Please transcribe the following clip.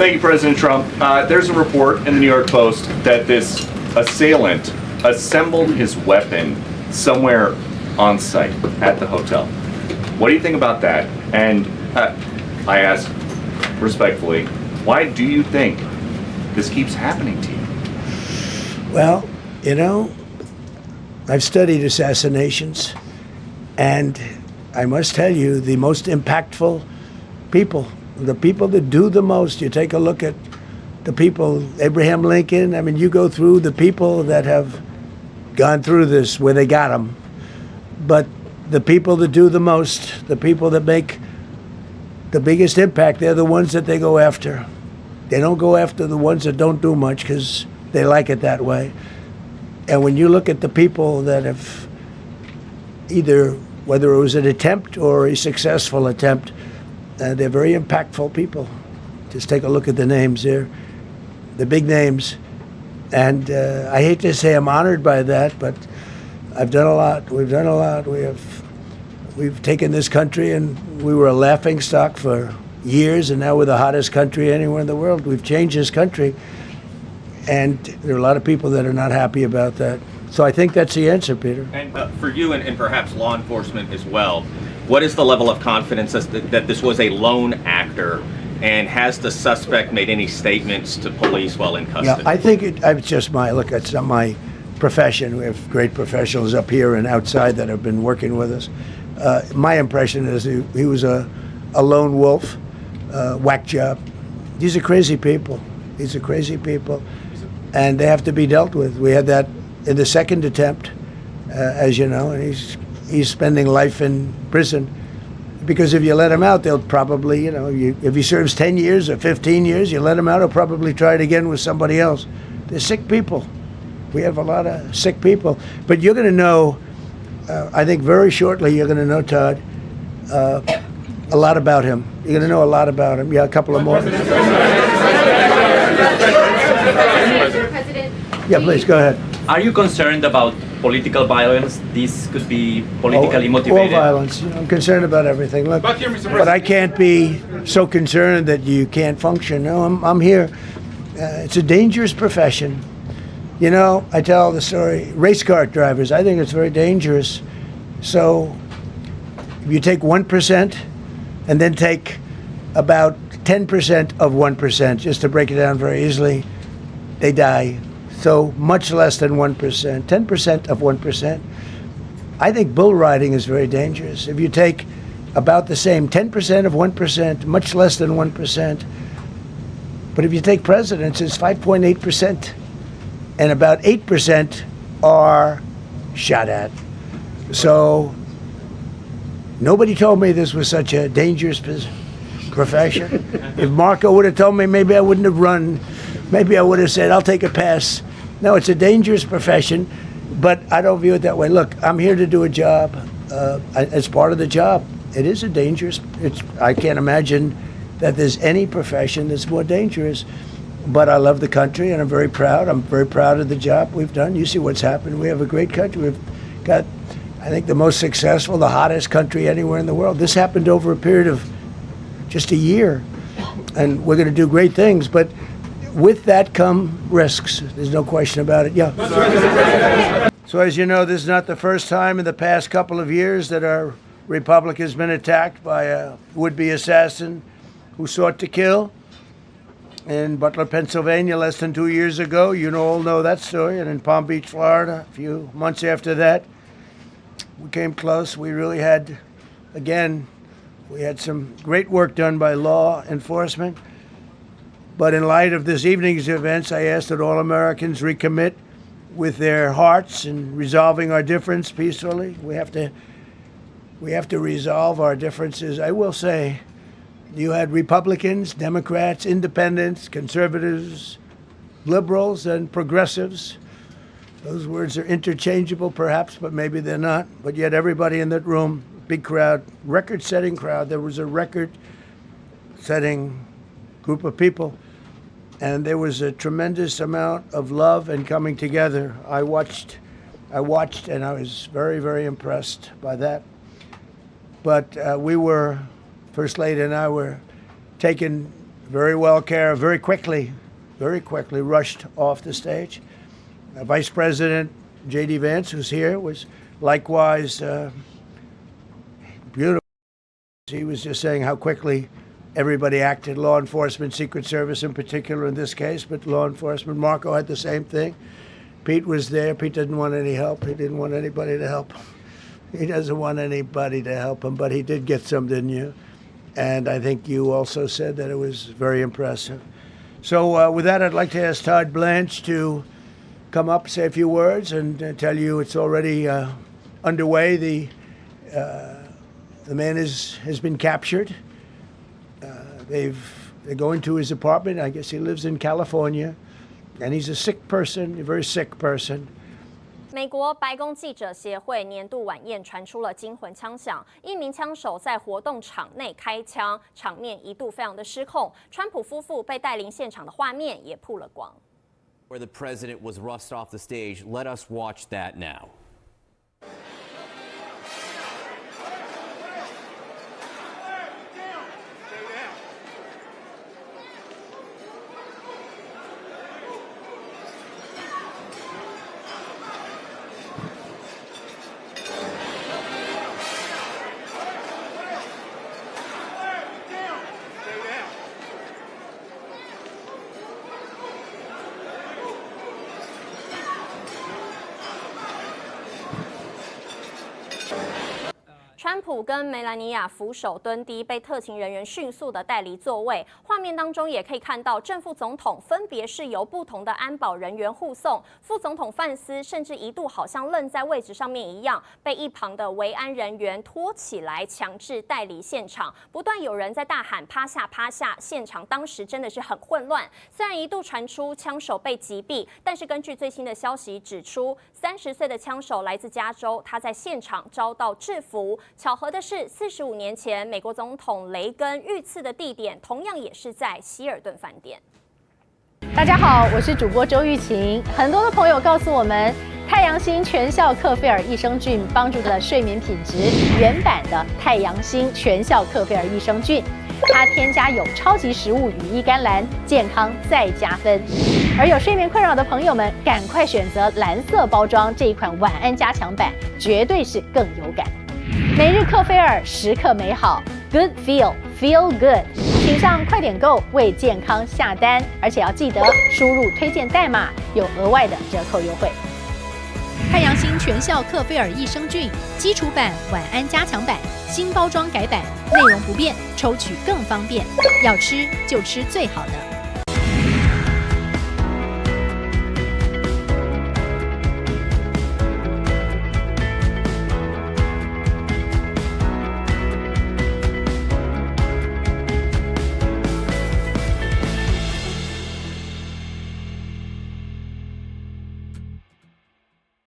Thank you, President Trump. There's a report in the New York Post that this assailant assembled his weapon somewhere on site at the hotel. What do you think about that? And I ask respectfully, why do you think this keeps happening to you? Well, you know, I've studied assassinations, and I must tell you, the most impactful people, the people that do the most, you take a look at the people, Abraham Lincoln, I mean, you go through the people that have gone through this, where they got them. But the people that do the most, the people that make the biggest impact, they're the ones that they go after. They don't go after the ones that don't do much because they like it that way. And when you look at the people that have either, whether it was an attempt or a successful attempt, they're very impactful people. Just take a look at the names there, the big names. And I hate to say I'm honored by that, but I've done a lot. We've done a lot. We've taken this country, and we were a laughing stock for years, and now we're the hottest country anywhere in the world. We've changed this country, and there are a lot of people that are not happy about that. So I think that's the answer, Peter. And for you and perhaps law enforcement as well, what is the level of confidence that this was a lone actor, and has the suspect made any statements to police while in custody? Yeah, I think it's just look, it's not my profession. We have great professionals up here and outside that have been working with us. My impression is he was a lone wolf, whack job. These are crazy people. These are crazy people, and they have to be dealt with. We had that in the second attempt, as you know, and he's spending life in prison. Because if you let him out, they'll probably, if he serves 10 years or 15 years, you let him out, he'll probably try it again with somebody else. They're sick people. We have a lot of sick people. But you're going to know, I think very shortly, you're going to know, Todd, a lot about him. You're going to know a lot about him. Yeah, a couple of more. Yeah, please, go ahead. Are you concerned about political violence? This could be politically motivated. All violence. I'm concerned about everything. Look, but I can't be so concerned that you can't function. No, I'm here. It's a dangerous profession. You know, I tell the story, race car drivers, I think it's very dangerous. So if you take 1% and then take about 10% of 1%, just to break it down very easily, they die. So much less than 1%, 10% of 1%. I think bull riding is very dangerous. If you take about the same, 10% of 1%, much less than 1%. But if you take presidents, it's 5.8%. And about 8% are shot at. So nobody told me this was such a dangerous profession. If Marco would have told me, maybe I wouldn't have run. Maybe I would have said, I'll take a pass. No, it's a dangerous profession, but I don't view it that way. Look, I'm here to do a job. As part of the job, it is a dangerous, I can't imagine that there's any profession that's more dangerous. But I love the country, and I'm very proud. I'm very proud of the job we've done. You see what's happened. We have a great country. We've got, I think, the most successful, the hottest country anywhere in the world. This happened over a period of just a year, and we're going to do great things. But with that come risks. There's no question about it. Yeah. So as you know, this is not the first time in the past couple of years that our republic has been attacked by a would-be assassin who sought to kill. In Butler, Pennsylvania, less than 2 years ago. You all know that story. And in Palm Beach, Florida, a few months after that, we came close. We really had, again, we had some great work done by law enforcement. But in light of this evening's events, I ask that all Americans recommit with their hearts in resolving our difference peacefully. We have to resolve our differences. I will say, you had Republicans, Democrats, independents, conservatives, liberals, and progressives. Those words are interchangeable, perhaps, but maybe they're not. But yet everybody in that room, big crowd, record-setting crowd. There was a record-setting group of people, and there was a tremendous amount of love and coming together. I watched, and I was very, very impressed by that. But First Lady and I were taken very well care, very quickly rushed off the stage. Vice President J.D. Vance, who's here, was likewise beautiful. He was just saying how quickly everybody acted, law enforcement, Secret Service in particular in this case, but law enforcement. Marco had the same thing. Pete was there. Pete didn't want any help. He didn't want anybody to help him. He doesn't want anybody to help him, but he did get some, didn't you? And I think you also said that it was very impressive. So with that, I'd like to ask Todd Blanche to come up, say a few words, and tell you it's already underway. The man has been captured. They're going to his apartment. I guess he lives in California. And he's a sick person, a very sick person. 美国白宫记者协会年度晚宴传出了惊魂枪响，一名枪手在活动场内开枪，场面一度非常的失控。川普夫妇被带领现场的画面也曝了光。Where the president was rushed off the stage, let us watch that now.川普跟梅兰妮亚扶手蹲低，被特勤人员迅速的带离座位。画面当中也可以看到，正副总统分别是由不同的安保人员护送。副总统范斯甚至一度好像愣在位置上面一样，被一旁的维安人员拖起来，强制带离现场。不断有人在大喊“趴下，趴下”，现场当时真的是很混乱。虽然一度传出枪手被击毙，但是根据最新的消息指出，30岁的枪手来自加州，他在现场遭到制服。巧合的是，45年前，美国总统雷根遇刺的地点同样也是在希尔顿饭店。大家好，我是主播周玉琴。很多的朋友告诉我们，太阳星全效克菲尔益生菌帮助了睡眠品质。原版的太阳星全效克菲尔益生菌，它添加有超级食物羽衣甘蓝，健康再加分。而有睡眠困扰的朋友们，赶快选择蓝色包装这一款晚安加强版，绝对是更有感。每日克菲尔，时刻美好 ，Good Feel Good， 请上快点购为健康下单，而且要记得输入推荐代码，有额外的折扣优惠。太阳星全效克菲尔益生菌基础版、晚安加强版，新包装改版，内容不变，抽取更方便。要吃就吃最好的。